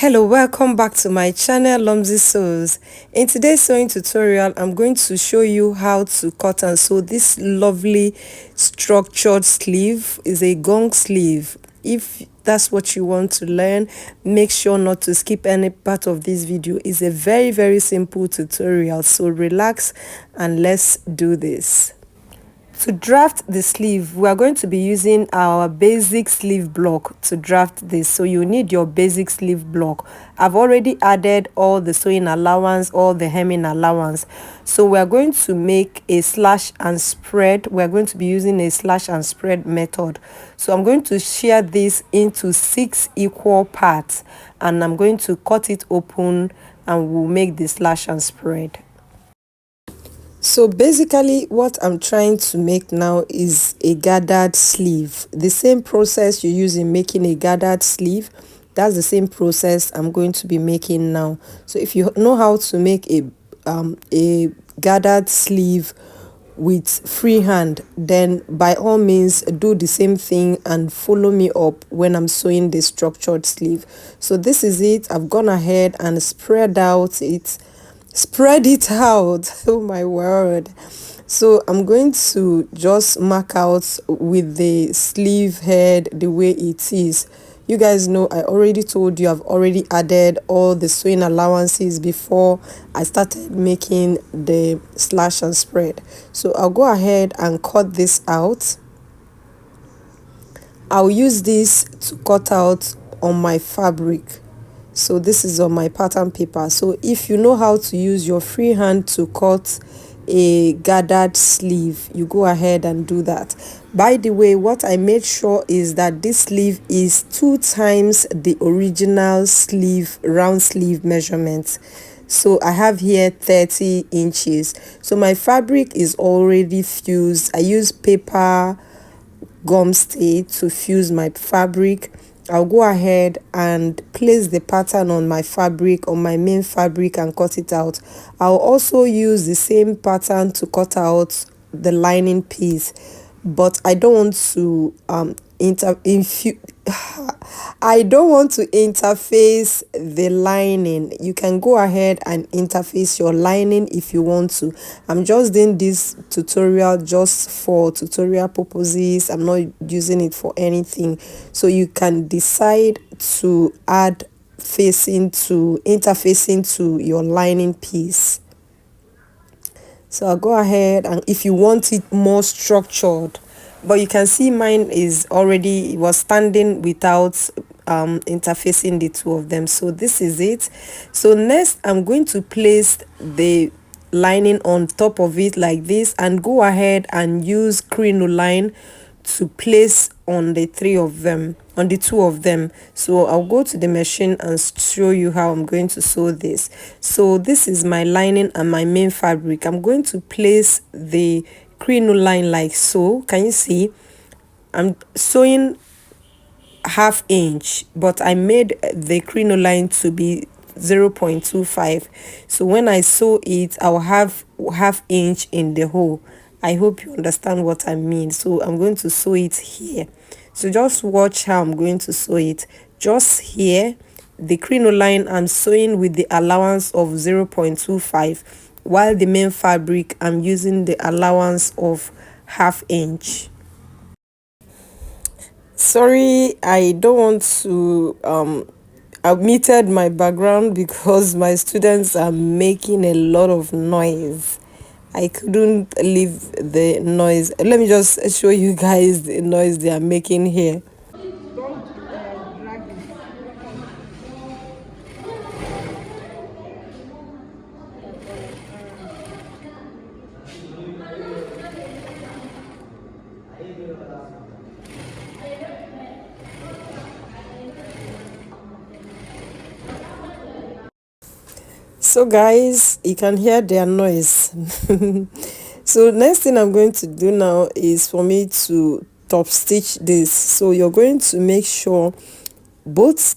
Hello, welcome back to my channel Lomzy Sews. In today's sewing tutorial, I'm going to show you how to cut and sew this lovely structured sleeve. Is a gong sleeve. If that's what you want to learn, make sure not to skip any part of this video. It's a very simple tutorial, so relax and let's do this. To draft the sleeve, we are going to be using our basic sleeve block to draft this. So you need your basic sleeve block. I've already added all the sewing allowance, all the hemming allowance. So we are going to make a slash and spread. We are going to be using a slash and spread method. So I'm going to share this into 6 equal parts and I'm going to cut it open and we'll make the slash and spread. So basically what I'm trying to make now is a gathered sleeve. The same process you use in making a gathered sleeve, that's the same process I'm going to be making now. So if you know how to make a gathered sleeve with freehand, then by all means do the same thing and follow me up when I'm sewing the structured sleeve. So this is it. I've gone ahead and spread it out. Oh my word. So I'm going to just mark out with the sleeve head the way it is. You guys know I already told you I've already added all the sewing allowances before I started making the slash and spread. So I'll go ahead and cut this out. I'll use this to cut out on my fabric. So this is on my pattern paper. So if you know how to use your free hand to cut a gathered sleeve, you go ahead and do that. By the way, what I made sure is that this sleeve is 2 times the original sleeve, round sleeve measurement. So I have here 30 inches. So my fabric is already fused. I use paper gum stay to fuse my fabric. I'll go ahead and place the pattern on my fabric, on my main fabric, and cut it out. I'll also use the same pattern to cut out the lining piece, but I don't want to I don't want to interface the lining. You can go ahead and interface your lining if you want to. I'm just doing this tutorial just for tutorial purposes. I'm not using it for anything. So you can decide to add interfacing to your lining piece. So I'll go ahead, and if you want it more structured, but you can see mine is already, it was standing without interfacing the two of them. So this is it. So next I'm going to place the lining on top of it like this and go ahead and use crinoline to place on the 2 of them. So I'll go to the machine and show you how I'm going to sew this. So this is my lining and my main fabric. I'm going to place the crinoline like so. Can you see? I'm sewing 1/2 inch, but I made the crinoline to be 0.25. So when I sew it, I'll have 1/2 inch in the hole. I hope you understand what I mean. So I'm going to sew it here. So just watch how I'm going to sew it. Just here, the crinoline I'm sewing with the allowance of 0.25, while the main fabric I'm using the allowance of 1/2 inch. Sorry, I don't want to I muted my background because my students are making a lot of noise. I couldn't leave the noise. Let me just show you guys the noise they are making here. So guys, you can hear their noise. So next thing I'm going to do now is for me to top stitch this. So you're going to make sure both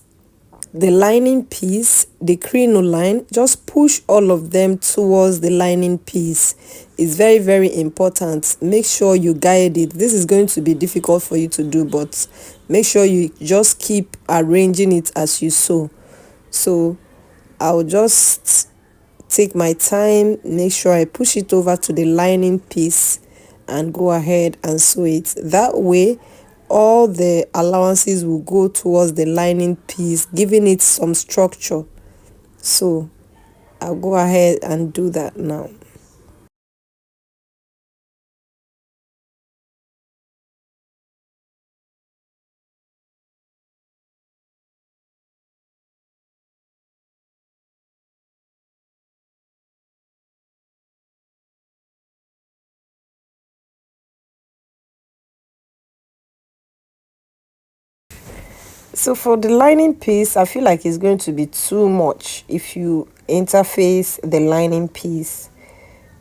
the lining piece, the crinoline, just push all of them towards the lining piece. It's very important. Make sure you guide it. This is going to be difficult for you to do, but make sure you just keep arranging it as you sew. So I'll just take my time, make sure I push it over to the lining piece and go ahead and sew it. That way all the allowances will go towards the lining piece, giving it some structure. So I'll go ahead and do that now. So for the lining piece, I feel like it's going to be too much if you interface the lining piece.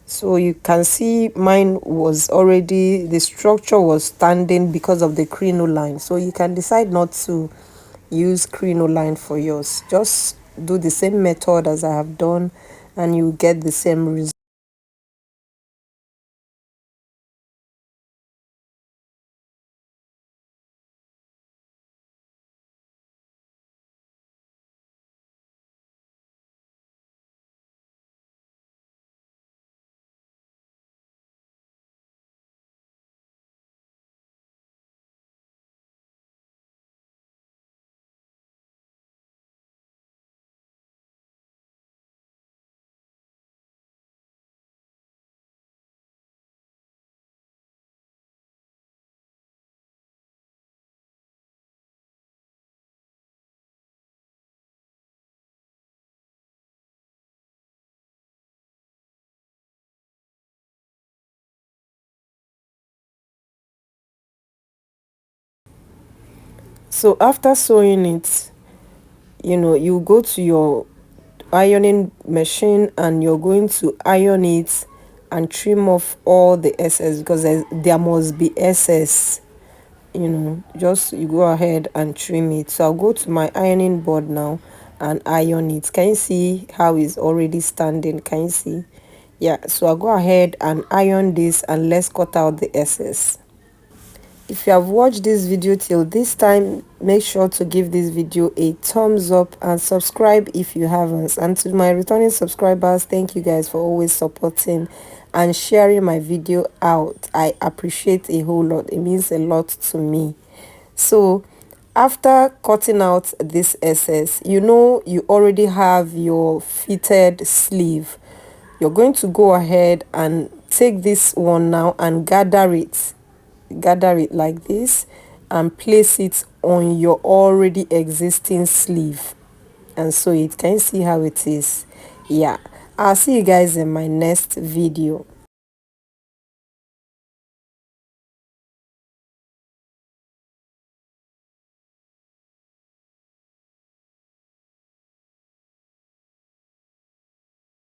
So you can see mine was already, the structure was standing because of the crinoline. So you can decide not to use crinoline for yours. Just do the same method as I have done and you get the same result. So after sewing it, you go to your ironing machine and you're going to iron it and trim off all the excess because there must be excess. Just you go ahead and trim it. So I'll go to my ironing board now and iron it. Can you see how it's already standing? Can you see? Yeah, so I'll go ahead and iron this and let's cut out the excess. If you have watched this video till this time, make sure to give this video a thumbs up and subscribe if you haven't. And to my returning subscribers, thank you guys for always supporting and sharing my video out. I appreciate a whole lot. It means a lot to me. So after cutting out this excess, you already have your fitted sleeve. You're going to go ahead and take this one now and gather it like this and place it on your already existing sleeve and sew it. Can you see how it is? Yeah, I'll see you guys in my next video.